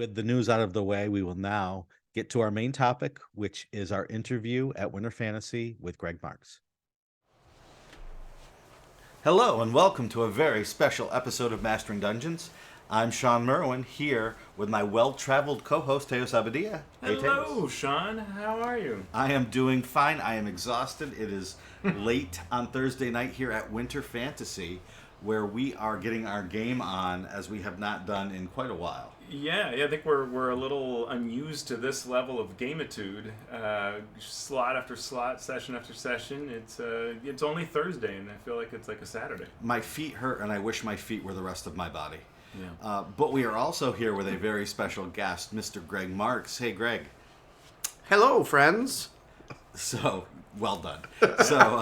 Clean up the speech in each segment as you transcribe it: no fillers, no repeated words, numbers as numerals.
with the news out of the way, we will now get to our main topic, which is our interview at Winter Fantasy with Greg Marks. Hello, and welcome to a very special episode of Mastering Dungeons. I'm Shawn Merwin, here with my well-traveled co-host, Teos Abadia. Hey, Hello, Teos. Shawn. How are you? I am doing fine. I am exhausted. It is late on Thursday night here at Winter Fantasy, where we are getting our game on as we have not done in quite a while. Yeah, I think we're a little unused to this level of gameitude. Slot after slot, session after session. It's only Thursday, and I feel like it's like a Saturday. My feet hurt, and I wish my feet were the rest of my body. Yeah. But we are also here with a very special guest, Mr. Greg Marks. Hey, Greg. Hello, friends. So, well done. So,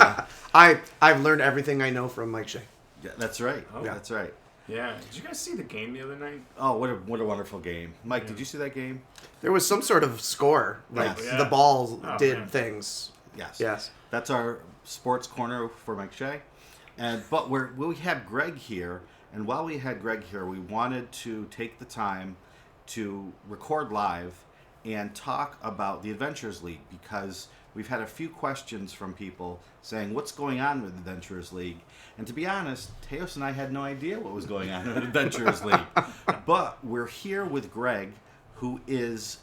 I've learned everything I know from Mike Shea. yeah, that's right. Oh. That's right. Yeah. Did you guys see the game the other night? Oh, what a wonderful game. Mike, did you see that game? There was some sort of score, like Yes. Yeah. the ball Oh, did man. things. Yes. Yes. That's our sports corner for Mike Shea. But we had Greg here, and while we had Greg here, we wanted to take the time to record live and talk about the Adventurers League, because we've had a few questions from people saying, what's going on with the Adventurers League? And to be honest, Teos and I had no idea what was going on in the Adventurers League. But we're here with Greg, who is,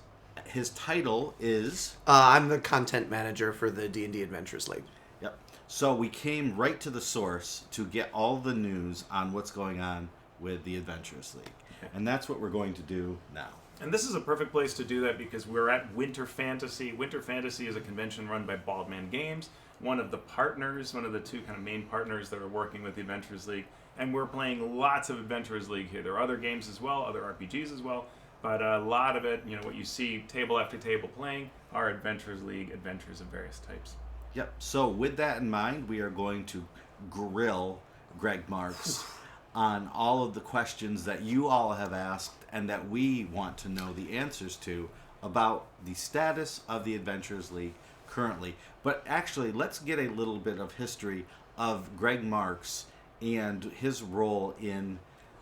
his title is... I'm the content manager for the D&D Adventures League. Yep. So we came right to the source to get all the news on what's going on with the Adventurers League. And that's what we're going to do now. And this is a perfect place to do that because we're at Winter Fantasy. Winter Fantasy is a convention run by Baldman Games, one of the partners, one of the two kind of main partners that are working with the Adventurers League. And we're playing lots of Adventurers League here. There are other games as well, other RPGs as well, but a lot of it, what you see table after table playing are Adventurers League adventures of various types. Yep. So with that in mind, we are going to grill Greg Marks on all of the questions that you all have asked and that we want to know the answers to about the status of the Adventurers League currently. But actually, let's get a little bit of history of Greg Marks and his role in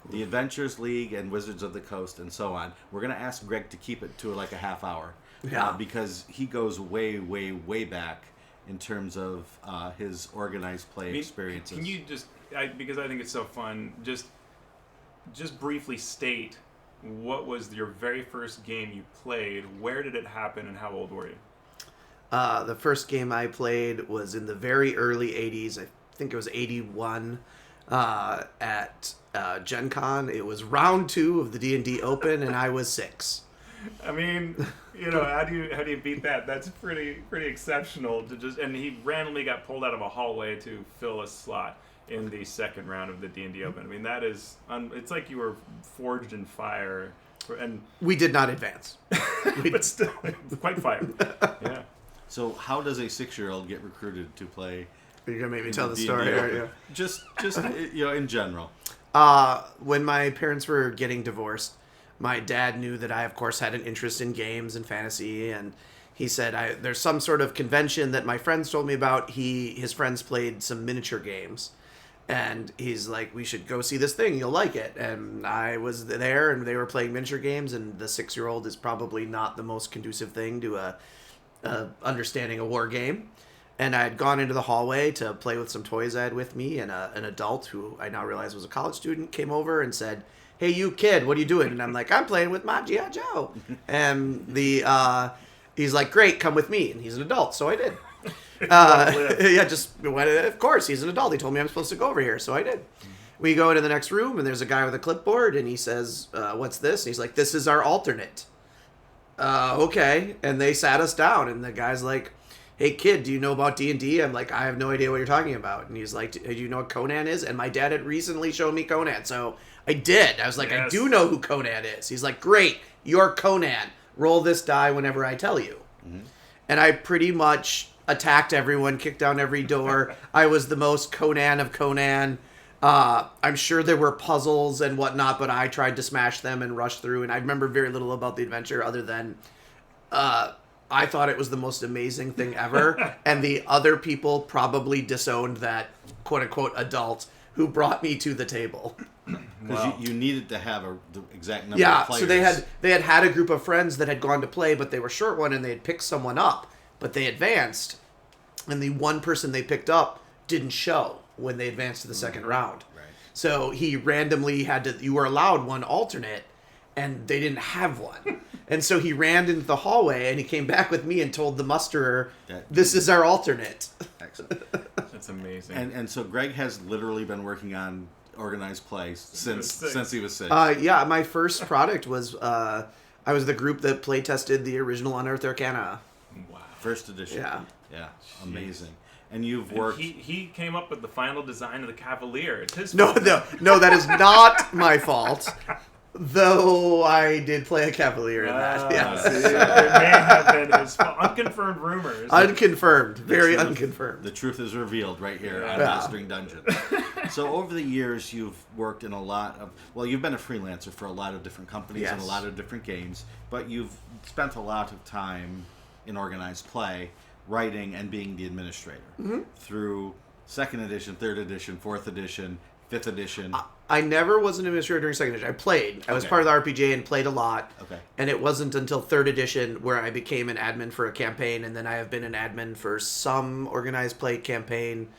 the Adventurers League and Wizards of the Coast and so on. We're going to ask Greg to keep it to like a half hour. Yeah. Because he goes way, way, way back in terms of his organized play experiences. Can you just, because I think it's so fun, just briefly state what was your very first game you played, where did it happen, and how old were you? The first game I played was in the very early 80s. I think it was 81 at Gen Con. It was round 2 of the D&D Open, and I was 6. I mean, how do you beat that? That's pretty exceptional to just. And he randomly got pulled out of a hallway to fill a slot in the second round of the D&D Open. I mean, that is, it's like you were forged in fire, and We did not advance. but still, quite fire. Yeah. So how does a 6-year-old get recruited to play? You're going to make me tell the D&D story, Open? aren't you? Just in general. When my parents were getting divorced, my dad knew that I, of course, had an interest in games and fantasy, and he said, there's some sort of convention that my friends told me about. His friends played some miniature games, and he's like, we should go see this thing. You'll like it. And I was there, and they were playing miniature games, and the 6-year-old is probably not the most conducive thing to understanding a war game. And I had gone into the hallway to play with some toys I had with me, and an adult who I now realize was a college student came over and said, hey, you kid, what are you doing? And I'm like, I'm playing with my G.I. Joe. And he's like, great, come with me. And he's an adult, so I did. Of course, he's an adult. He told me I'm supposed to go over here, so I did. We go into the next room, and there's a guy with a clipboard, and he says, what's this? And he's like, this is our alternate. Okay. And they sat us down, and the guy's like, hey, kid, do you know about D&D? I'm like, I have no idea what you're talking about. And he's like, do you know what Conan is? And my dad had recently shown me Conan, so I did. I was like, Yes. I do know who Conan is. He's like, great, you're Conan. Roll this die whenever I tell you. Mm-hmm. And I pretty much attacked everyone, kicked down every door. I was the most Conan of Conan. I'm sure there were puzzles and whatnot, but I tried to smash them and rush through. And I remember very little about the adventure other than I thought it was the most amazing thing ever. And the other people probably disowned that quote-unquote adult who brought me to the table. Because Wow. you needed to have the exact number of Yeah, players. so they had a group of friends that had gone to play, but they were short one, and they had picked someone up, but they advanced, and the one person they picked up didn't show when they advanced to the second round. Right. So he randomly you were allowed one alternate, and they didn't have one. And so he ran into the hallway, and he came back with me and told the musterer, this is our alternate. Excellent. That's amazing. And so Greg has literally been working on organized play since he was 6. Yeah, my first product was, I was the group that play tested the original Unearthed Arcana. Wow. First edition. Yeah. Yeah. Amazing. And you've And worked... he came up with the final design of the Cavalier. It's his No, fault. that is not my fault. Though I did play a Cavalier in that. Yeah. See, it may have been his fault. Unconfirmed rumors. Unconfirmed. Very truth- unconfirmed. The truth is revealed right here on Yeah. Mastering Dungeon. So over the years, you've worked in a lot of... Well, you've been a freelancer for a lot of different companies and a Yes. lot of different games, but you've spent a lot of time in organized play, writing and being the administrator through 2nd edition, 3rd edition, 4th edition, 5th edition. I never was an administrator during 2nd edition. I played. I was Okay. part of the RPGA and played a lot. Okay. And it wasn't until 3rd edition where I became an admin for a campaign, and then I have been an admin for some organized play campaign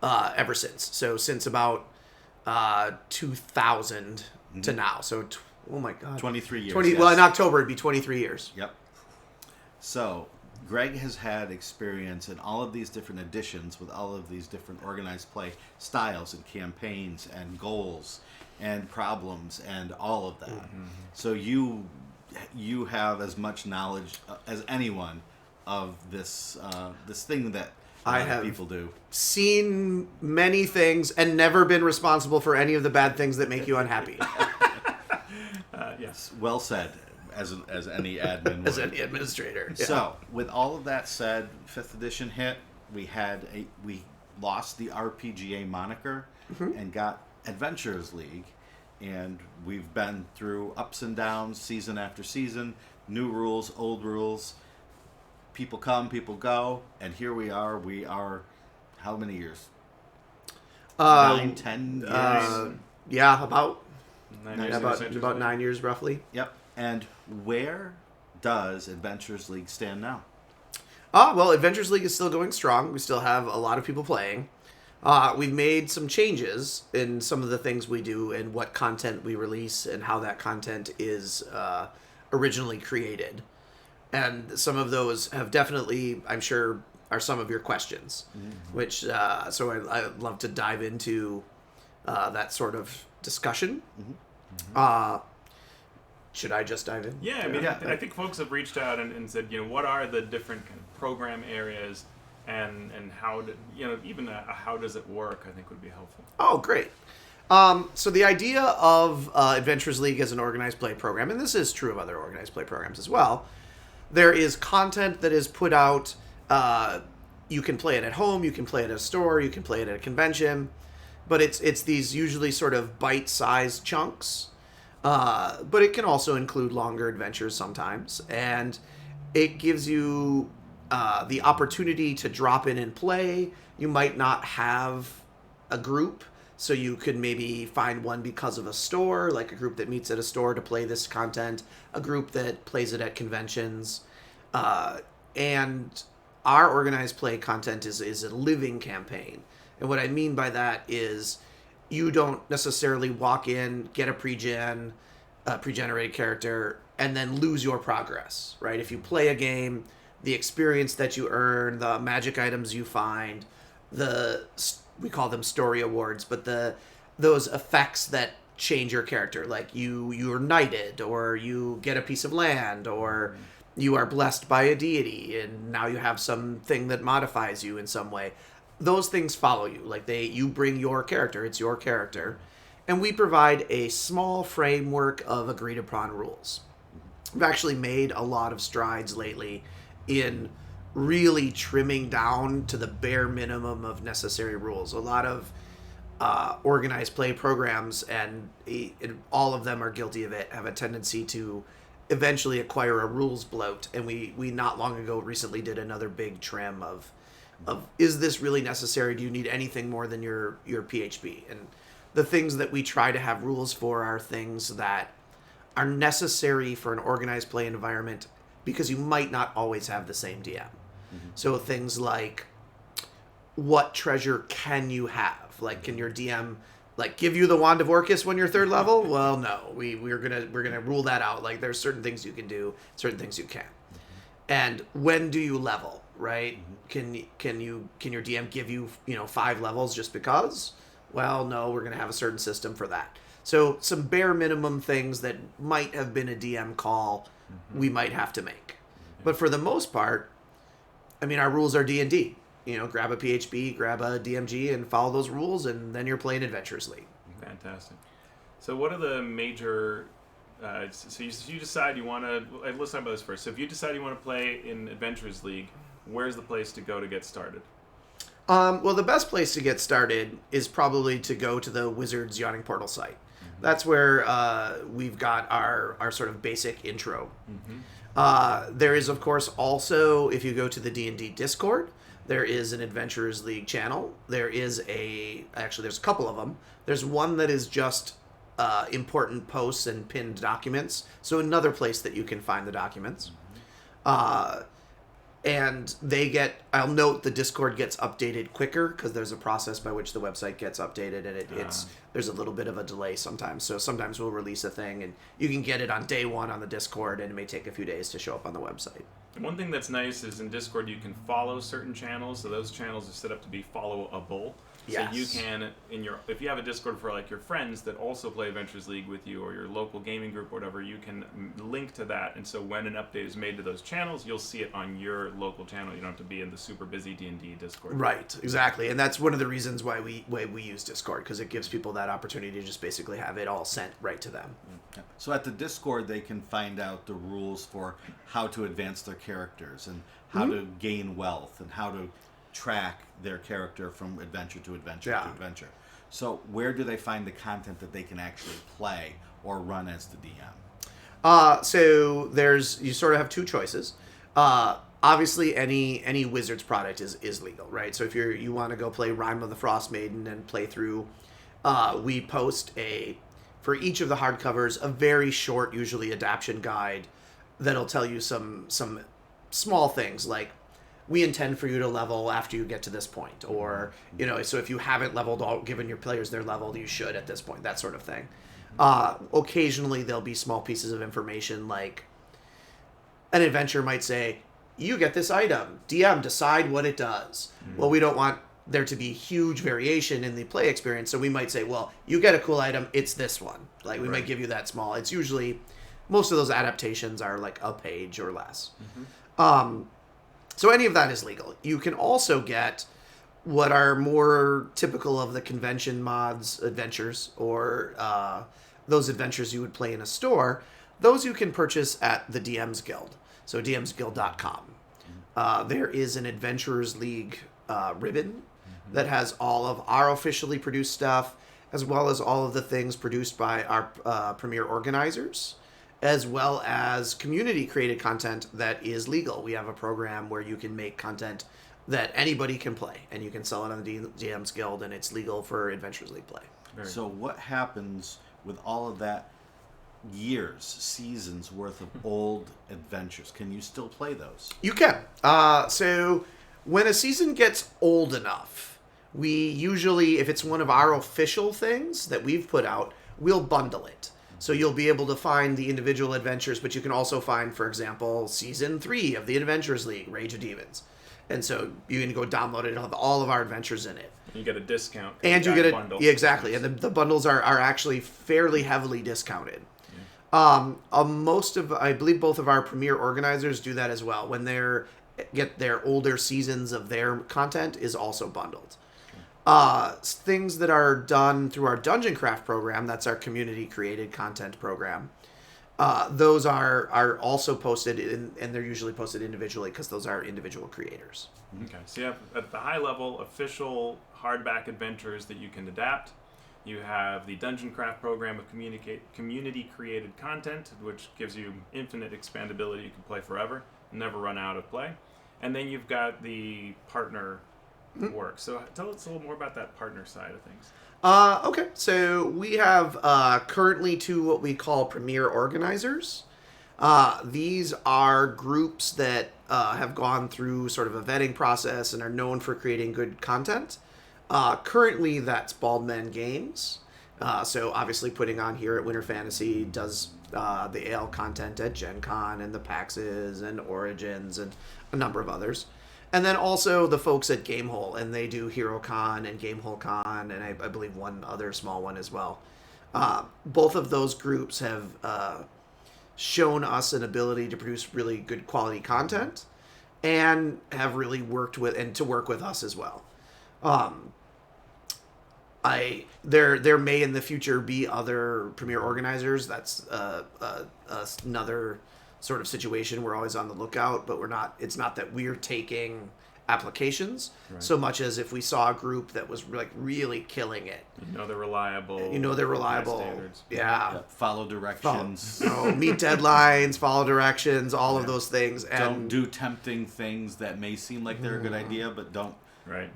ever since. So since about 2000 to now. So, oh my God. 23 years. 20. yes. Well, in October it'd be 23 years. Yep. So, Greg has had experience in all of these different editions with all of these different organized play styles and campaigns and goals and problems and all of that. Mm-hmm. So you have as much knowledge as anyone of this this thing that a I lot of have people do. Seen many things and never been responsible for any of the bad things that make you unhappy. Yes. Well said, as any admin would. As any administrator. Yeah. So, with all of that said, 5th edition hit. We lost the RPGA moniker and got Adventurers League, and we've been through ups and downs, season after season, new rules, old rules. People come, people go, and here we are. We are how many years? 9, 10 years. Yeah, about 9 years of Adventures about League. 9 years roughly. Yep. And where does Adventurers League stand now? Well, Adventures League is still going strong. We still have a lot of people playing. We've made some changes in some of the things we do and what content we release and how that content is originally created. And some of those have definitely, I'm sure, are some of your questions, which, so I'd love to dive into that sort of discussion. Should I just dive in? Yeah, I mean, Yeah. I think folks have reached out and said, what are the different kind of program areas and how, even how does it work, I think would be helpful. Oh, great. So the idea of Adventures League as an organized play program, and this is true of other organized play programs as well, there is content that is put out. You can play it at home, you can play it at a store, you can play it at a convention, but it's these usually sort of bite-sized chunks. But it can also include longer adventures sometimes, and it gives you the opportunity to drop in and play. You might not have a group, so you could maybe find one because of a store, like a group that meets at a store to play this content, a group that plays it at conventions, and our organized play content is a living campaign. And what I mean by that is you don't necessarily walk in, get a pre-generated character, and then lose your progress, right? If you play a game, the experience that you earn, the magic items you find, we call them story awards, but those effects that change your character, like you're knighted, or you get a piece of land, or you are blessed by a deity, and now you have something that modifies you in some way. Those things follow you. Like you bring your character. It's your character. And we provide a small framework of agreed upon rules. We've actually made a lot of strides lately in really trimming down to the bare minimum of necessary rules. A lot of organized play programs, and all of them are guilty of it, have a tendency to eventually acquire a rules bloat. And we not long ago recently did another big trim of is this really necessary? Do you need anything more than your PHP? And the things that we try to have rules for are things that are necessary for an organized play environment because you might not always have the same DM. So things like, what treasure can you have? Like, can your DM like give you the Wand of Orcus when you're 3rd level? Well, no. We're gonna rule that out. Like, there's certain things you can do, certain things you can't. And when do you level? Right? Can your DM give you 5 levels just because? Well, no. We're gonna have a certain system for that. So some bare minimum things that might have been a DM call, we might have to make. But for the most part, I mean, our rules are D&D. Grab a PHB, grab a DMG, and follow those rules, and then you're playing Adventures League. Fantastic. So what are the major... so you decide you want to... Let's talk about this first. So if you decide you want to play in Adventures League, where's the place to go to get started? Well, the best place to get started is probably to go to the Wizards Yawning Portal site. That's where we've got our sort of basic intro. There is, of course, also, if you go to the D&D Discord, there is an Adventurers League channel. There's a couple of them. There's one that is just important posts and pinned documents. So another place that you can find the documents. And I'll note the Discord gets updated quicker because there's a process by which the website gets updated, and there's a little bit of a delay sometimes. So sometimes we'll release a thing and you can get it on day 1 on the Discord, and it may take a few days to show up on the website. And one thing that's nice is in Discord you can follow certain channels, so those channels are set up to be followable. Yes. So you can, if you have a Discord for like your friends that also play Adventures League with you, or your local gaming group or whatever, you can link to that. And so when an update is made to those channels, you'll see it on your local channel. You don't have to be in the super busy D&D Discord. Right, exactly. And that's one of the reasons why we use Discord, because it gives people that opportunity to just basically have it all sent right to them. So at the Discord, they can find out the rules for how to advance their characters and how to gain wealth and how to track their character from adventure to adventure to adventure. So where do they find the content that they can actually play or run as the DM? So you sort of have 2 choices. Obviously, any Wizards product is legal, right? So if you want to go play Rime of the Frost Maiden and play through, we post for each of the hardcovers a very short, usually adaption guide that'll tell you some small things like, we intend for you to level after you get to this point, or so if you haven't leveled, given your players their level, you should at this point, that sort of thing. Occasionally there'll be small pieces of information, like an adventure might say, you get this item, DM, decide what it does. Well, we don't want there to be huge variation in the play experience, so we might say, well, you get a cool item, it's this one. Like, we might give you that small. It's usually, most of those adaptations are like a page or less. So any of that is legal. You can also get what are more typical of the convention mods adventures, or those adventures you would play in a store. Those you can purchase at the DM's Guild, so dmsguild.com. There is an Adventurers League ribbon that has all of our officially produced stuff, as well as all of the things produced by our premier organizers, as well as community-created content that is legal. We have a program where you can make content that anybody can play, and you can sell it on the DM's Guild, and it's legal for Adventures League play. So what happens with all of that seasons worth of old adventures? Can you still play those? You can. So when a season gets old enough, we usually, if it's one of our official things that we've put out, we'll bundle it. So you'll be able to find the individual adventures, but you can also find, for example, Season 3 of the Adventures League, Rage of Demons. And so you can go download it and have all of our adventures in it. You get a discount. And you get a bundle. Yeah, exactly. And the bundles are actually fairly heavily discounted. I believe both of our premier organizers do that as well. When get their older seasons of their content is also bundled. Things that are done through our Dungeon Craft program, that's our community-created content program, those are also posted, and they're usually posted individually because those are individual creators. Okay, so you have, at the high level, official hardback adventures that you can adapt. You have the Dungeon Craft program of community-created content, which gives you infinite expandability. You can play forever, never run out of play. And then you've got the partner work. So tell us a little more about that partner side of things. Okay, so we have currently 2 what we call premier organizers. These are groups that have gone through sort of a vetting process and are known for creating good content. Currently, that's Baldman Games. So obviously putting on here at Winter Fantasy does the AL content at Gen Con and the PAXs and Origins and a number of others. And then also the folks at Gamehole, and they do HeroCon and Gamehole Con, and I believe one other small one as well. Both of those groups have shown us an ability to produce really good quality content and have really worked with and to work with us as well. There may in the future be other premier organizers. That's another sort of situation. We're always on the lookout, but it's not that we're taking applications so much as if we saw a group that was like really killing it. They're reliable. Standards. Yeah. Follow directions. Meet deadlines, follow directions, all of those things. And don't do tempting things that may seem like they're a good idea, but don't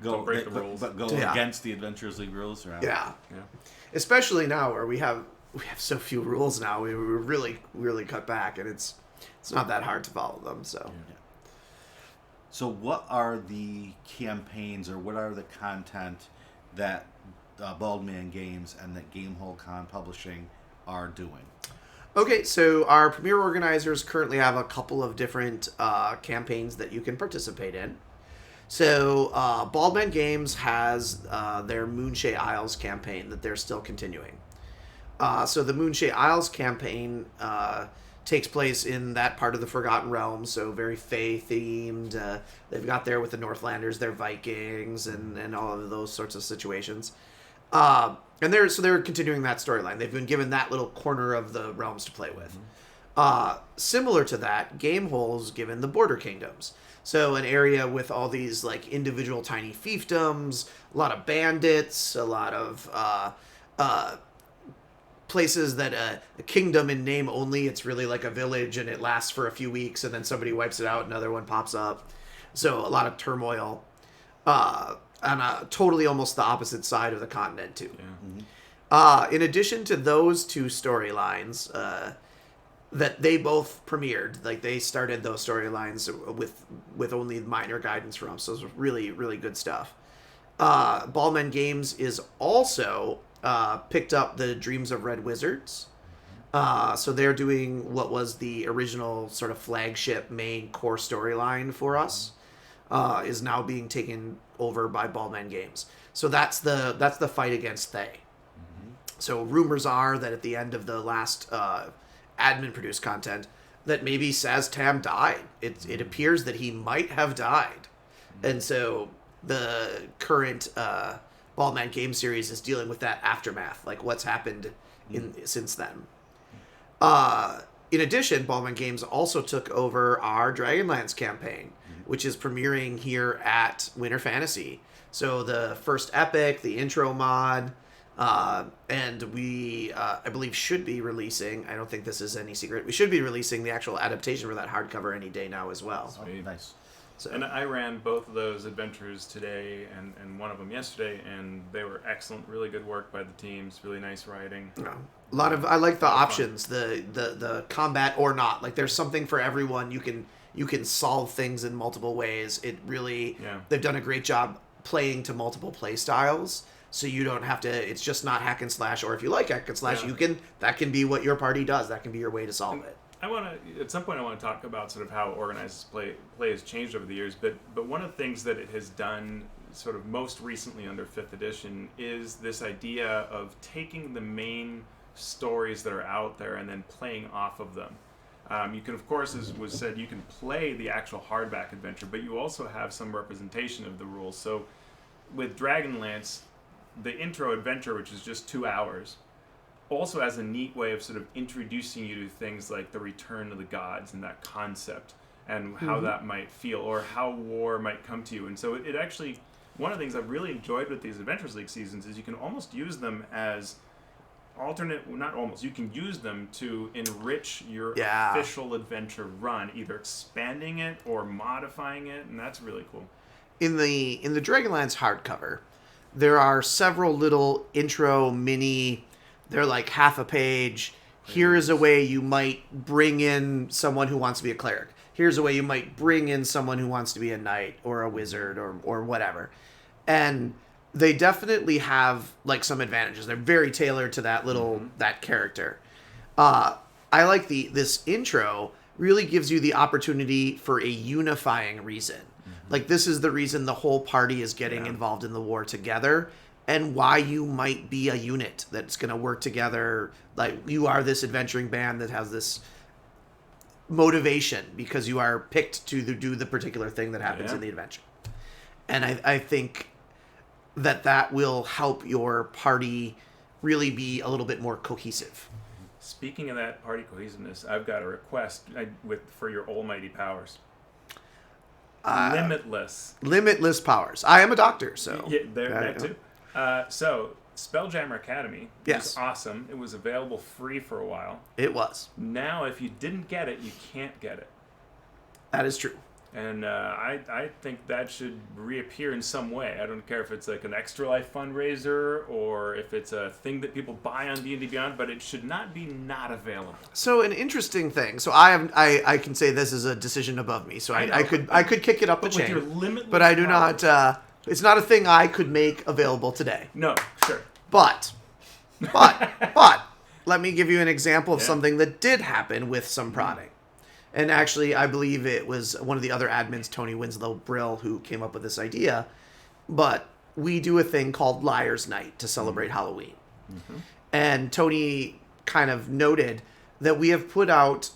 don't break the rules. But go against the Adventurers League rules. Right? Yeah. Especially now where we have so few rules now. We really cut back, and it's not that hard to follow them. So. Yeah. So what are the campaigns or what are the content that Baldman Games and that Gamehole Con Publishing are doing? Okay, so our premier organizers currently have a couple of different campaigns that you can participate in. So Baldman Games has their Moonshae Isles campaign that they're still continuing. So the Moonshae Isles campaign takes place in that part of the Forgotten Realms, so very Fae themed. They've got there with the Northlanders, they're Vikings, and all of those sorts of situations. And they're continuing that storyline. They've been given that little corner of the realms to play with. Similar to that, Gamehole's given the Border Kingdoms. So an area with all these like individual tiny fiefdoms, a lot of bandits, a lot of places that a kingdom in name only. It's really like a village, and it lasts for a few weeks, and then somebody wipes it out, another one pops up. So a lot of turmoil on a totally almost the opposite side of the continent too. In addition to those 2 storylines that they both premiered, like they started those storylines with only minor guidance from us, so it was really, really good stuff. Baldman Games is also picked up the Dreams of Red Wizards. So they're doing what was the original sort of flagship main core storyline for us, is now being taken over by Baldman Games. So that's the fight against Thay. So rumors are that at the end of the last admin produced content that maybe Saztam died. It appears that he might have died. And so the current Baldman game series is dealing with that aftermath, like what's happened since then. In addition, Baldman Games also took over our Dragonlance campaign, which is premiering here at Winter Fantasy. So the first epic, the intro mod, and we, I believe, should be releasing, I don't think this is any secret, we should be releasing the actual adaptation for that hardcover any day now as well. Oh, nice. So. And I ran both of those adventures today and one of them yesterday, and they were excellent, really good work by the teams, really nice writing. A lot of, I like the options, the combat or not. Like there's something for everyone. You can solve things in multiple ways. It really, they've done a great job playing to multiple play styles. So you don't have to, it's just not hack and slash, or if you like hack and slash, that can be what your party does. That can be your way to solve it. At some point I want to talk about sort of how organized play has changed over the years, but one of the things that it has done sort of most recently under 5th edition is this idea of taking the main stories that are out there and then playing off of them. You can, of course, as was said, you can play the actual hardback adventure, but you also have some representation of the rules. So with Dragonlance, the intro adventure, which is just 2 hours, also has a neat way of sort of introducing you to things like the return of the gods and that concept and how that might feel or how war might come to you. And so it actually, one of the things I've really enjoyed with these Adventures League seasons is you can almost use them as you can use them to enrich your official adventure run, either expanding it or modifying it, and that's really cool. in the Dragonlance hardcover, there are several little intro mini. They're like half a page. Here is a way you might bring in someone who wants to be a cleric. Here's a way you might bring in someone who wants to be a knight or a wizard or whatever. And they definitely have like some advantages. They're very tailored to that that character. I like this intro really gives you the opportunity for a unifying reason. Like, this is the reason the whole party is getting involved in the war together, and why you might be a unit that's going to work together. Like, you are this adventuring band that has this motivation because you are picked to do the particular thing that happens in the adventure. And I think that will help your party really be a little bit more cohesive. Speaking of that party cohesiveness, I've got a request for your almighty powers. Limitless powers. I am a doctor, so yeah, that too. So Spelljammer Academy was awesome. It was available free for a while. It was. Now, if you didn't get it, you can't get it. That is true. And I think that should reappear in some way. I don't care if it's like an Extra Life fundraiser or if it's a thing that people buy on D&D Beyond, but it should not be not available. So an interesting thing. So I can say this is a decision above me. So I could kick it up the chain. With your limitless but I do powers. not. It's not a thing I could make available today. No, sure. But let me give you an example of something that did happen with some prodding. And actually, I believe it was one of the other admins, Tony Winslow Brill, who came up with this idea. But we do a thing called Liar's Night to celebrate Halloween. Mm-hmm. And Tony kind of noted that we have put out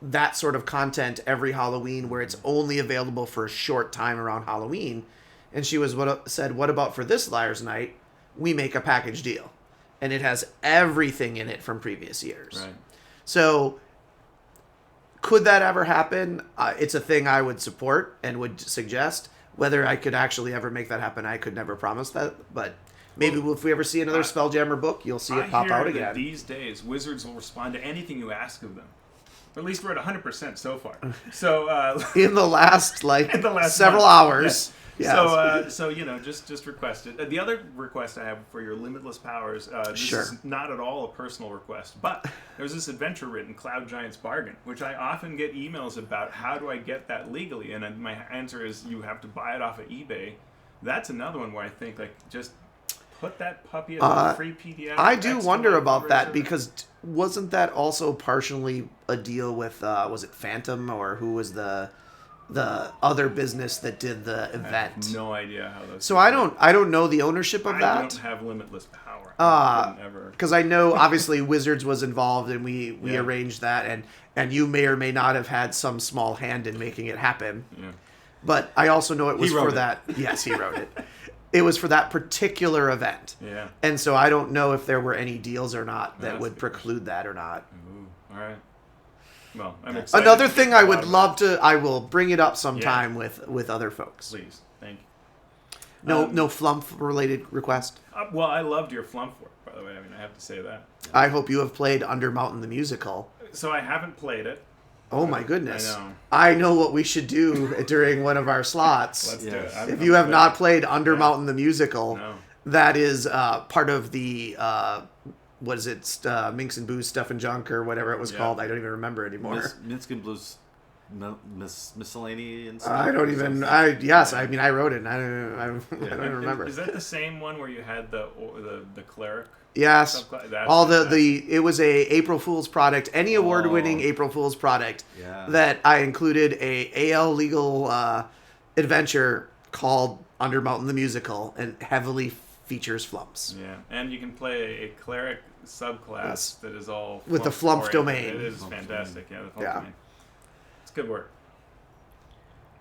that sort of content every Halloween where it's only available for a short time around Halloween. And she said, what about for this Liar's Night? We make a package deal. And it has everything in it from previous years. Right. So could that ever happen? It's a thing I would support and would suggest. Whether I could actually ever make that happen, I could never promise that. But maybe if we ever see another Spelljammer book, you'll see it pop out again. That these days, Wizards will respond to anything you ask of them. At least we're at 100% so far. So in the last several hours. Yes. So just request it. The other request I have for your limitless powers, this is not at all a personal request, but there's this adventure written, Cloud Giant's Bargain, which I often get emails about. How do I get that legally? And my answer is you have to buy it off of eBay. That's another one where I think just put that puppy as a free PDF. I do wonder about that because wasn't that also partially a deal with was it Phantom or who was the other business that did the event? I have no idea how those. So I don't know the ownership of that. I don't have limitless power. Because I know obviously Wizards was involved and we arranged that and you may or may not have had some small hand in making it happen. Yeah. But I also know it was for that. Yes, he wrote it. It was for that particular event. Yeah. And so I don't know if there were any deals or not that would preclude that or not. Ooh, all right. Well, I'm excited. Another thing I would love to, I will bring it up sometime with other folks. Please, thank you. No flump related request. Well, I loved your flump work, by the way. I mean, I have to say that. I hope you have played Under Mountain the Musical. So I haven't played it. Oh my goodness! I know. I know what we should do during one of our slots. Let's do it. If you have not played Under Mountain the Musical, that is part of the. What is it? Minx and Booze, Stuff and Junk, or whatever it was called. I don't even remember anymore. Minsk and Blues, miscellany. I don't even. I mean, I wrote it. And I don't even remember. Is that the same one where you had the cleric? Yes. It was a April Fool's product. Any award-winning April Fool's product that I included a AL legal adventure called Under Mountain the Musical and heavily features flumps. Yeah, and you can play a cleric subclass that is all with the flump domain. It is fantastic. Yeah, the flump domain. It's good work.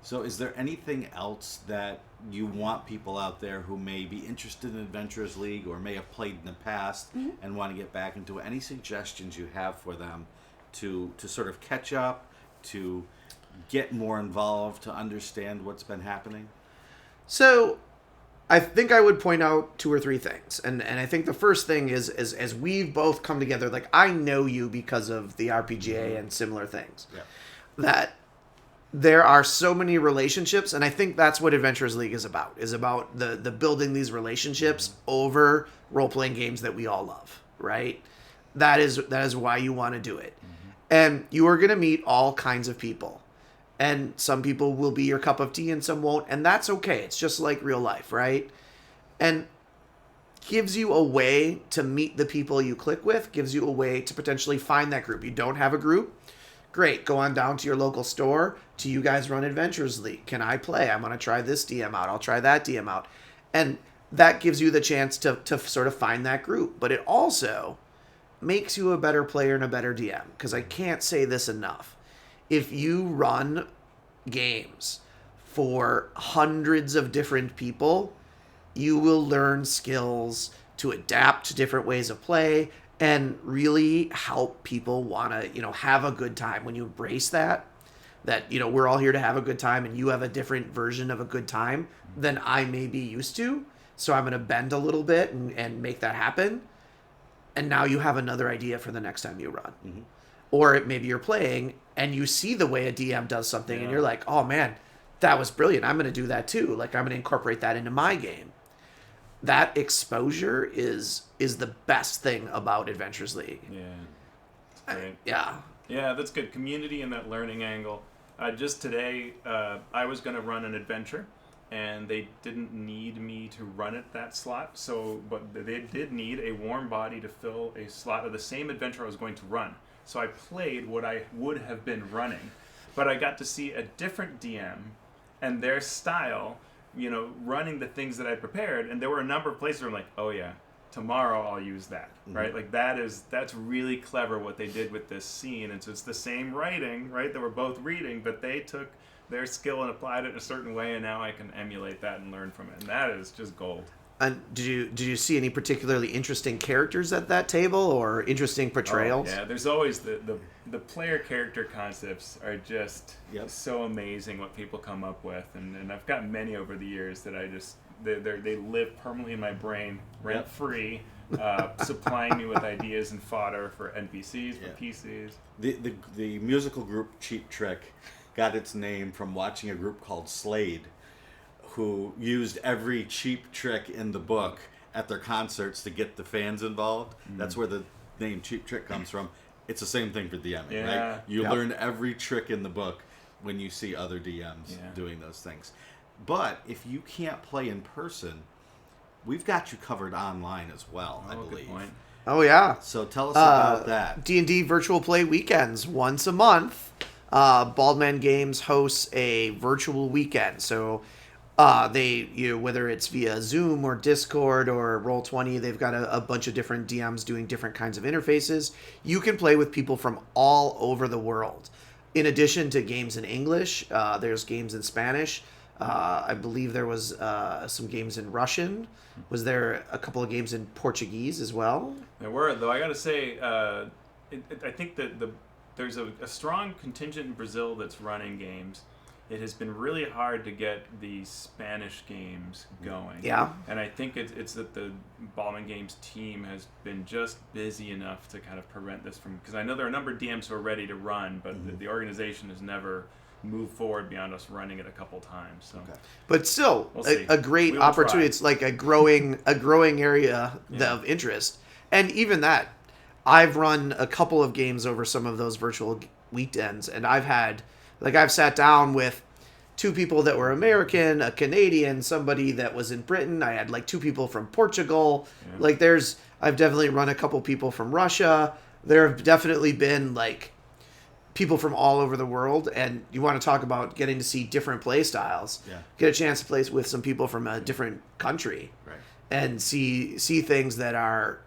So is there anything else that you want people out there who may be interested in Adventurers League or may have played in the past and want to get back into it? Any suggestions you have for them to sort of catch up, to get more involved, to understand what's been happening? So I think I would point out two or three things. And I think the first thing is as we've both come together, like I know you because of the RPGA and similar things. Yeah. That there are so many relationships, and I think that's what Adventurers League is about the building these relationships over role-playing games that we all love, right? That is why you want to do it. And you are going to meet all kinds of people. And some people will be your cup of tea and some won't, and that's okay. It's just like real life, right? And gives you a way to meet the people you click with, gives you a way to potentially find that group. You don't have a group? Great. Go on down to your local store. Do you guys run Adventures League? Can I play? I'm going to try this DM out. I'll try that DM out. And that gives you the chance to sort of find that group. But it also makes you a better player and a better DM. Because I can't say this enough. If you run games for hundreds of different people, you will learn skills to adapt to different ways of play and really help people want to, have a good time. When you embrace that, we're all here to have a good time and you have a different version of a good time than I may be used to. So I'm going to bend a little bit and make that happen. And now you have another idea for the next time you run. Mm-hmm. Or maybe you're playing and you see the way a DM does something and you're like, oh man, that was brilliant. I'm going to do that too. Like I'm going to incorporate that into my game. That exposure is the best thing about Adventures League. Yeah. That's great. Yeah. Yeah, that's good. Community and that learning angle. Just today, I was going to run an adventure, and they didn't need me to run it that slot. But they did need a warm body to fill a slot of the same adventure I was going to run. So I played what I would have been running, but I got to see a different DM and their style, running the things that I prepared. And there were a number of places where I'm like, oh yeah, tomorrow I'll use that, right? Like that's really clever what they did with this scene. And so it's the same writing, right? They were both reading, but they took their skill and applied it in a certain way, and now I can emulate that and learn from it. And that is just gold. And did you see any particularly interesting characters at that table or interesting portrayals? Oh, yeah, there's always the player character concepts are just so amazing what people come up with, and I've got many over the years that they live permanently in my brain, rent free, supplying me with ideas and fodder for NPCs, for PCs. The musical group Cheap Trick got its name from watching a group called Slade, who used every cheap trick in the book at their concerts to get the fans involved. That's where the name Cheap Trick comes from. It's the same thing for DMing, right? You learn every trick in the book when you see other DMs doing those things. But if you can't play in person, we've got you covered online as well, I believe. Good point. Oh, yeah. So tell us about that. D&D Virtual Play Weekends, once a month. Baldman Games hosts a virtual weekend. So whether it's via Zoom or Discord or Roll20, they've got a bunch of different DMs doing different kinds of interfaces. You can play with people from all over the world. In addition to games in English, there's games in Spanish. I believe there was some games in Russian. Was there a couple of games in Portuguese as well? There were, though I got to say, I think that there's a strong contingent in Brazil that's running games. It has been really hard to get the Spanish games going. Yeah. And I think it's that the Ballman Games team has been just busy enough to kind of prevent this from... Because I know there are a number of DMs who are ready to run, but the organization has never moved forward beyond us running it a couple times. So. Okay. But still, a great opportunity. Try. It's like a growing area of interest. And even that, I've run a couple of games over some of those virtual weekends, and I've sat down with two people that were American, a Canadian, somebody that was in Britain. I had two people from Portugal. Yeah. I've definitely run a couple people from Russia. There have definitely been people from all over the world, and you want to talk about getting to see different play styles. Yeah. Get a chance to play with some people from a different country, right? And see things that'll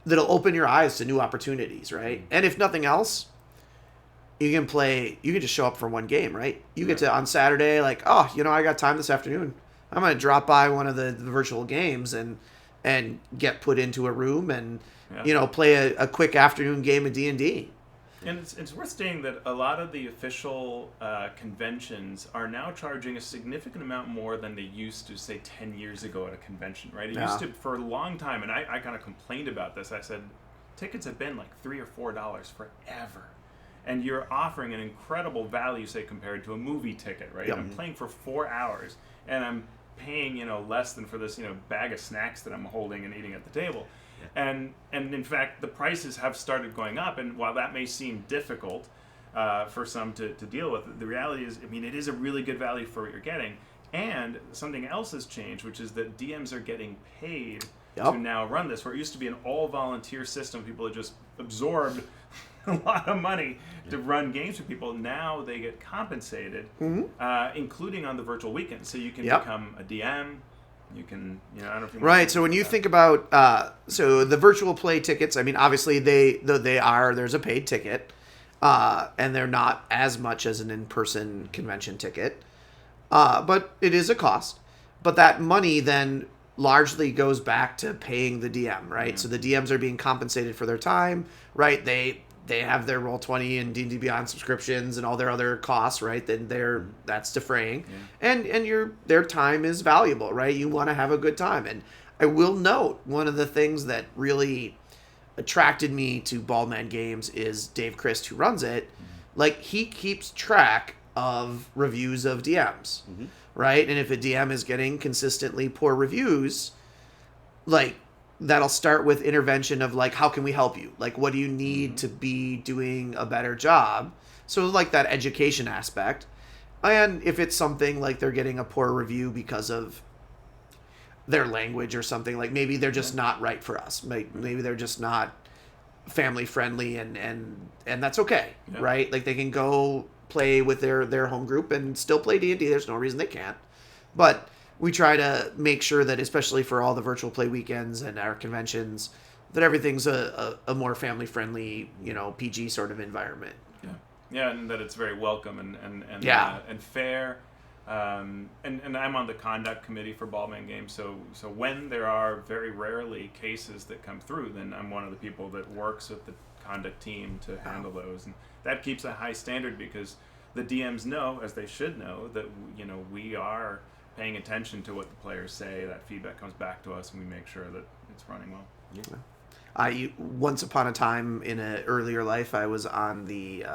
open your eyes to new opportunities, right? Mm-hmm. And if nothing else, you can just show up for one game, right? You get to, on Saturday, I got time this afternoon. I'm going to drop by one of the virtual games and get put into a room and, play a quick afternoon game of D&D. And it's worth stating that a lot of the official conventions are now charging a significant amount more than they used to, say, 10 years ago at a convention, right? It used to, for a long time, and I kind of complained about this. I said, tickets have been $3 or $4 forever. and you're offering an incredible value, say, compared to a movie ticket, right? Yep. I'm playing for 4 hours, and I'm paying, less than for this, bag of snacks that I'm holding and eating at the table. And in fact, the prices have started going up, and while that may seem difficult for some to deal with, the reality is, it is a really good value for what you're getting. And something else has changed, which is that DMs are getting paid to now run this, where it used to be an all-volunteer system. People had just absorbed a lot of money to run games for people. Now they get compensated, including on the virtual weekends. So you can become a DM. You can, I don't know if you want Right. to So when you that. think about, so the virtual play tickets, obviously there's a paid ticket, and they're not as much as an in-person convention ticket, but it is a cost. But that money then largely goes back to paying the DM, right? So the DMs are being compensated for their time, right? They have their Roll20 and D&D Beyond subscriptions and all their other costs, right? Then that's defraying, and their time is valuable, right? You want to have a good time, and I will note one of the things that really attracted me to Baldman Games is Dave Christ, who runs it. Like, he keeps track of reviews of DMs, right? And if a DM is getting consistently poor reviews, like, that'll start with intervention of, like, how can we help you? Like, what do you need to be doing a better job? So, like, that education aspect. And if it's something like they're getting a poor review because of their language or something, like maybe they're just not right for us. Maybe they're just not family friendly, and that's okay, right? Like, they can go play with their home group and still play D&D. There's no reason they can't. But we try to make sure that, especially for all the virtual play weekends and our conventions, that everything's a more family friendly, PG sort of environment. Yeah, and that it's very welcome and fair. And I'm on the conduct committee for Baldman Games, so when there are very rarely cases that come through, then I'm one of the people that works with the conduct team to handle those, and that keeps a high standard because the DMs know, as they should know, that we are paying attention to what the players say. That feedback comes back to us, and we make sure that it's running well. Once upon a time in an earlier life, I was on the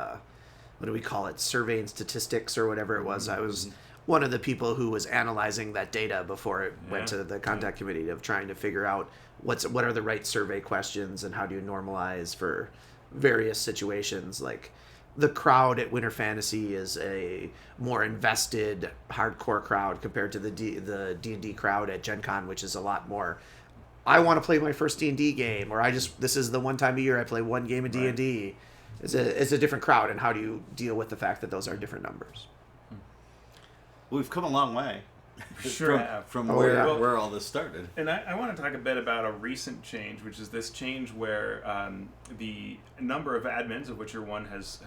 what do we call it, survey and statistics or whatever it was. I was one of the people who was analyzing that data before it went to the contact committee, of trying to figure out what are the right survey questions and how do you normalize for various situations. Like, the crowd at Winter Fantasy is a more invested, hardcore crowd compared to the D&D crowd at Gen Con, which is a lot more, I want to play my first D&D game, or this is the one time a year I play one game of D&D. Right. It's a different crowd, and how do you deal with the fact that those are different numbers? We've come a long way. Sure. From where all this started. And I want to talk a bit about a recent change, which is this change where the number of admins, of which your one has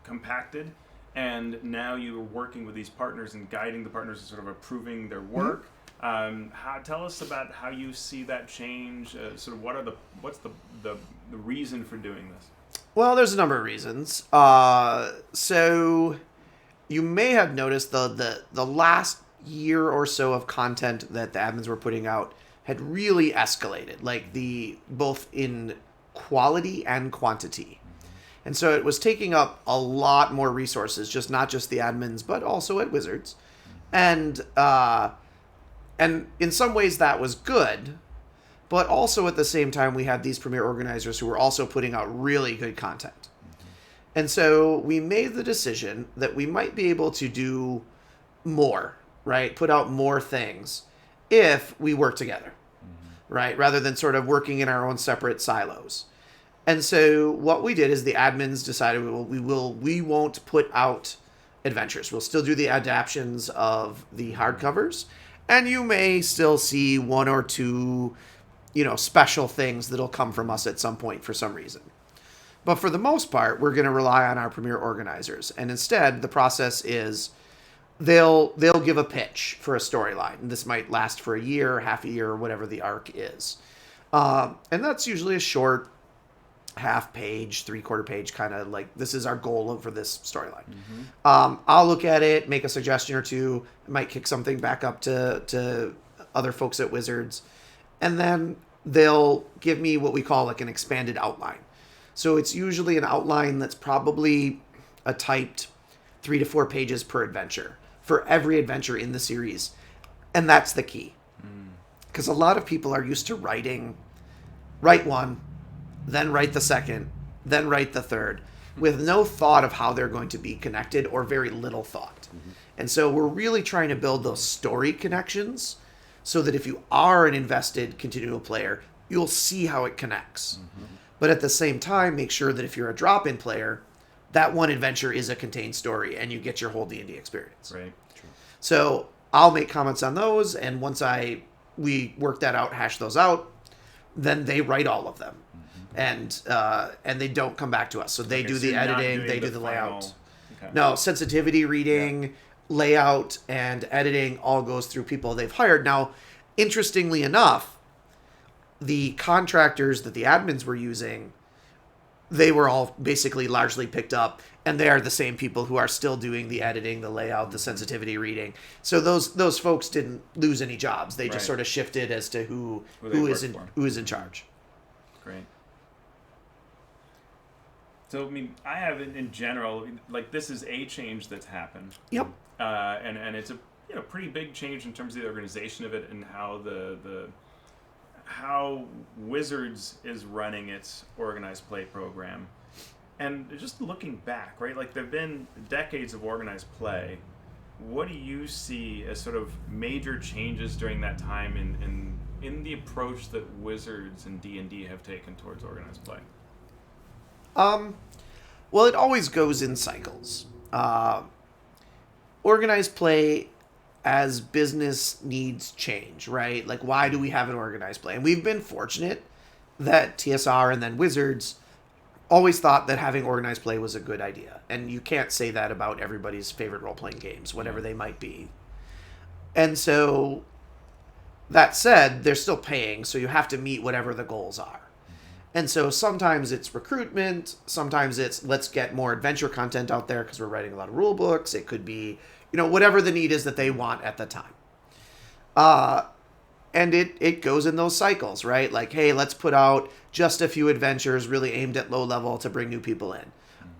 compacted, and now you're working with these partners and guiding the partners and sort of approving their work. Tell us about how you see that change. Sort of what's the reason for doing this? Well, there's a number of reasons. So you may have noticed the last year or so of content that the admins were putting out had really escalated, like both in quality and quantity. And so it was taking up a lot more resources, not just the admins, but also at Wizards. And in some ways that was good, but also at the same time we had these premier organizers who were also putting out really good content. And so we made the decision that we might be able to do more, right? Put out more things if we work together, right? Rather than sort of working in our own separate silos. And so what we did is the admins decided we won't put out adventures. We'll still do the adaptions of the hardcovers, and you may still see one or two, special things that'll come from us at some point for some reason. But for the most part, we're going to rely on our premier organizers. And instead, the process is they'll give a pitch for a storyline. And this might last for a year, half a year, or whatever the arc is. And that's usually a short, half-page, three-quarter-page kind of like, this is our goal for this storyline. I'll look at it, make a suggestion or two, might kick something back up to other folks at Wizards, and then they'll give me what we call like an expanded outline. So it's usually an outline that's probably a typed 3 to 4 pages per adventure for every adventure in the series. And that's the key. Because a lot of people are used to write one, then write the second, then write the third, with no thought of how they're going to be connected or very little thought. And so we're really trying to build those story connections so that if you are an invested continual player, you'll see how it connects. But at the same time, make sure that if you're a drop-in player, that one adventure is a contained story and you get your whole D&D experience. Right. True. So I'll make comments on those, and once we work that out, hash those out, then they write all of them. And they don't come back to us. So they do the editing, they do the layout. Okay. No, sensitivity reading, layout, and editing all goes through people they've hired. Now, interestingly enough, the contractors that the admins were using, they were all basically largely picked up, and they are the same people who are still doing the editing, the layout, the sensitivity reading. So those folks didn't lose any jobs. They just sort of shifted as to who is in charge. Great. So, I mean, I have in general, like, this is a change that's happened. Yep. And it's a pretty big change in terms of the organization of it and how how Wizards is running its organized play program. And just looking back, right, like, there have been decades of organized play. What do you see as sort of major changes during that time in the approach that Wizards and D&D have taken towards organized play? Well, it always goes in cycles. Organized play as business needs change, right? Like, why do we have an organized play? And we've been fortunate that TSR and then Wizards always thought that having organized play was a good idea. And you can't say that about everybody's favorite role-playing games, whatever they might be. And so, that said, they're still paying, so you have to meet whatever the goals are. And so sometimes it's recruitment, sometimes it's let's get more adventure content out there because we're writing a lot of rule books. It could be, whatever the need is that they want at the time. And it goes in those cycles, right? Like, hey, let's put out just a few adventures really aimed at low level to bring new people in.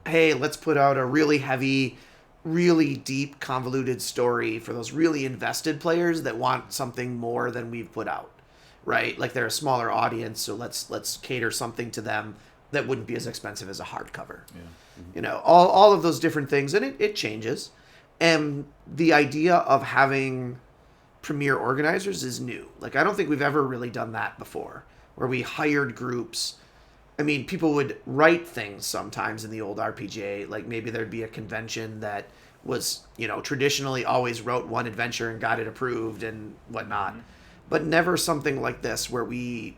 Hey, let's put out a really heavy, really deep, convoluted story for those really invested players that want something more than we've put out. Right, like they're a smaller audience, so let's cater something to them that wouldn't be as expensive as a hardcover. Yeah. All of those different things, and it changes. And the idea of having premier organizers is new. Like, I don't think we've ever really done that before, where we hired groups. I mean, people would write things sometimes in the old RPGA, like maybe there'd be a convention that was, traditionally always wrote one adventure and got it approved and whatnot. But never something like this where we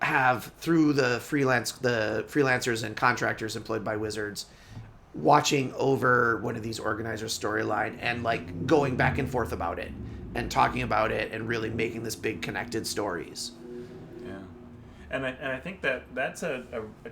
have, through the freelancers and contractors employed by Wizards, watching over one of these organizers' storyline and like going back and forth about it and talking about it and really making this big connected stories. Yeah, and I think that's a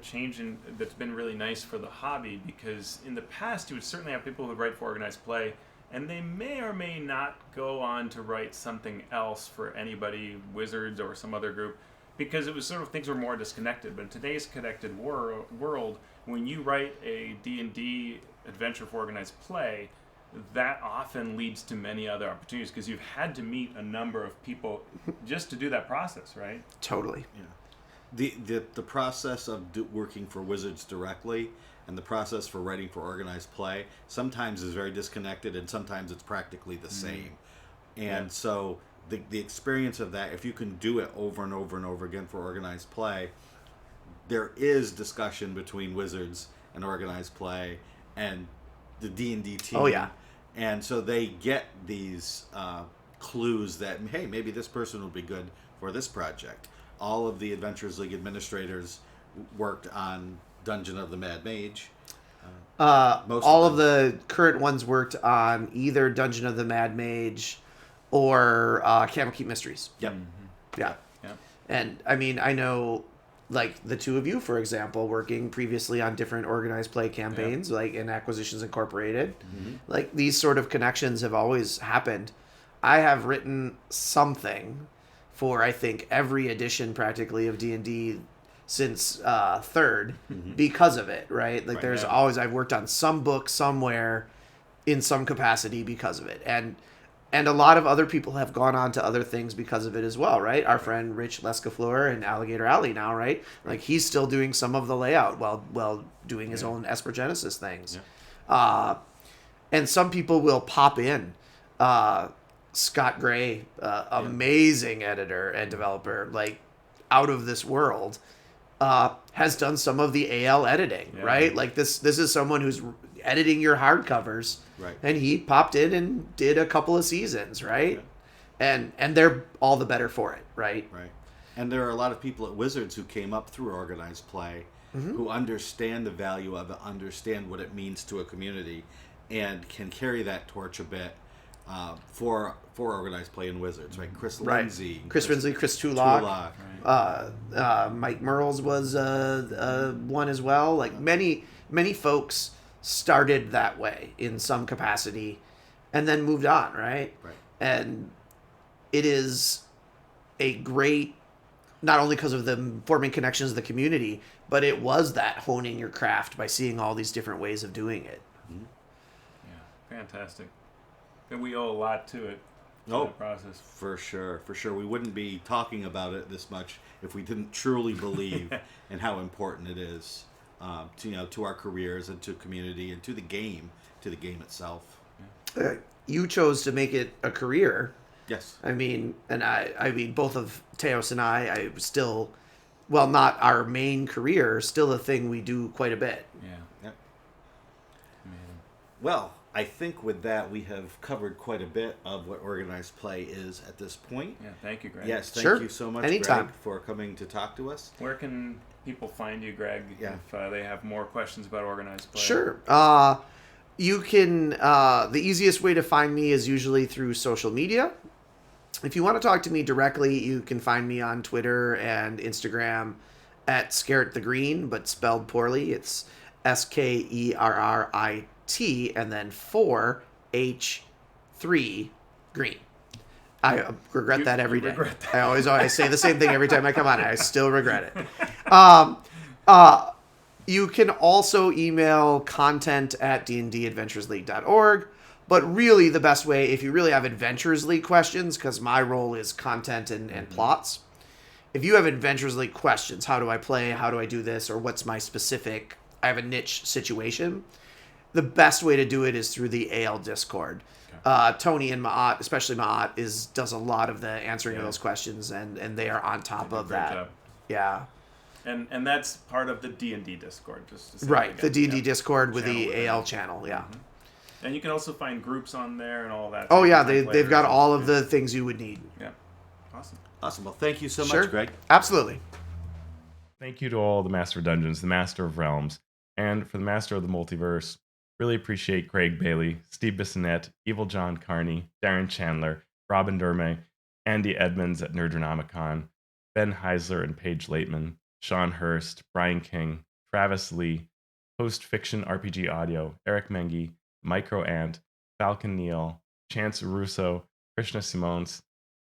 change that's been really nice for the hobby, because in the past you would certainly have people who would write for organized play, and they may or may not go on to write something else for anybody, Wizards or some other group, because it was sort of, things were more disconnected. But in today's connected world, when you write a D&D adventure for organized play, that often leads to many other opportunities because you've had to meet a number of people just to do that process, right? Totally. Yeah. The process of working for Wizards directly and the process for writing for organized play sometimes is very disconnected, and sometimes it's practically the same. And so the experience of that, if you can do it over and over and over again for organized play, there is discussion between Wizards and organized play and the D&D team. Oh, yeah. And so they get these clues that, hey, maybe this person will be good for this project. All of the Adventures League administrators worked on Dungeon of the Mad Mage. All of the current ones worked on either Dungeon of the Mad Mage or Candlekeep Mysteries. Yep. Yeah. And I mean, I know, like, the two of you, for example, working previously on different organized play campaigns, like in Acquisitions Incorporated. Like, these sort of connections have always happened. I have written something for, I think, every edition practically of D&D since third because of it, right? Like there's yeah. always, I've worked on some book somewhere in some capacity because of it. And a lot of other people have gone on to other things because of it as well, right? Our friend Rich Lescafleur in Alligator Alley now, right? Like he's still doing some of the layout while doing his own Esper Genesis things. Yeah. And some people will pop in. Scott Gray, amazing editor and developer, like out of this world, has done some of the AL editing, right? Like this is someone who's editing your hardcovers, Right. and he popped in and did a couple of seasons, right? And they're all the better for it, right? Right. And there are a lot of people at Wizards who came up through organized play who understand the value of it, understand what it means to a community, and can carry that torch a bit for organized play in Wizards, right? Chris Lindsay. Chris Lindsay, Chris Tulloch. Mike Merles was one as well. Like many folks started that way in some capacity and then moved on, right? Right. And it is a great, not only because of the forming connections of the community, but it was that honing your craft by seeing all these different ways of doing it. Yeah, fantastic. And we owe a lot to it. Oh, the process. For sure. We wouldn't be talking about it this much if we didn't truly believe in how important it is to our careers and to community and to the game itself. You chose to make it a career. Yes. I mean, and I mean, both of Teos and I still, well, not our main career, still a thing we do quite a bit. Yeah. Yep. Well, I think with that we have covered quite a bit of what organized play is at this point. Yeah, thank you, Greg. Yes, thank you so much, Anytime. Greg, for coming to talk to us. Where can people find you, Greg, if they have more questions about organized play? Sure. You can, the easiest way to find me is usually through social media. If you want to talk to me directly, you can find me on Twitter and Instagram at Skerrit the Green, but spelled poorly. It's Skerrit and then 4H3 Green. I regret that every day. Regret that. I always say the same thing every time I come on. I still regret it. You can also email content@dndadventuresleague.org. But really the best way, if you really have Adventures League questions, because my role is content and plots, if you have Adventures League questions, how do I play, how do I do this, or what's my specific, I have a niche situation, the best way to do it is through the AL Discord. Okay. Tony and Ma'at, especially Ma'at, does a lot of the answering of those questions, and they are on top of that. Job. Yeah. And that's part of the D&D Discord. Just to say right, the D&D yeah. Discord with Channel the within. AL channel, yeah. Mm-hmm. And you can also find groups on there and all that. Oh, yeah, different they've got players. all of the things you would need. Yeah. Awesome. Awesome. Well, thank you so Sure. much, Greg. Absolutely. Thank you to all the Master of Dungeons, the Master of Realms, and for the Master of the Multiverse. Really appreciate Craig Bailey, Steve Bissonette, Evil John Carney, Darren Chandler, Robin Derme, Andy Edmonds at Nerdonomicon, Ben Heisler and Paige Laitman, Shawn Hurst, Brian King, Travis Lee, Post Fiction RPG Audio, Eric Mengi, Micro Ant, Falcon Neal, Chance Russo, Krishna Simons,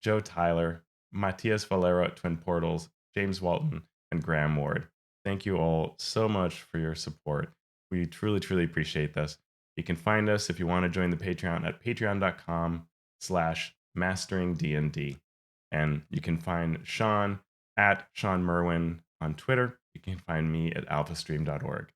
Joe Tyler, Matthias Valero at Twin Portals, James Walton, and Graham Ward. Thank you all so much for your support. We truly, truly appreciate this. You can find us if you want to join the Patreon at patreon.com/masteringdnd. And you can find Shawn at Shawn Merwin on Twitter. You can find me at alphastream.org.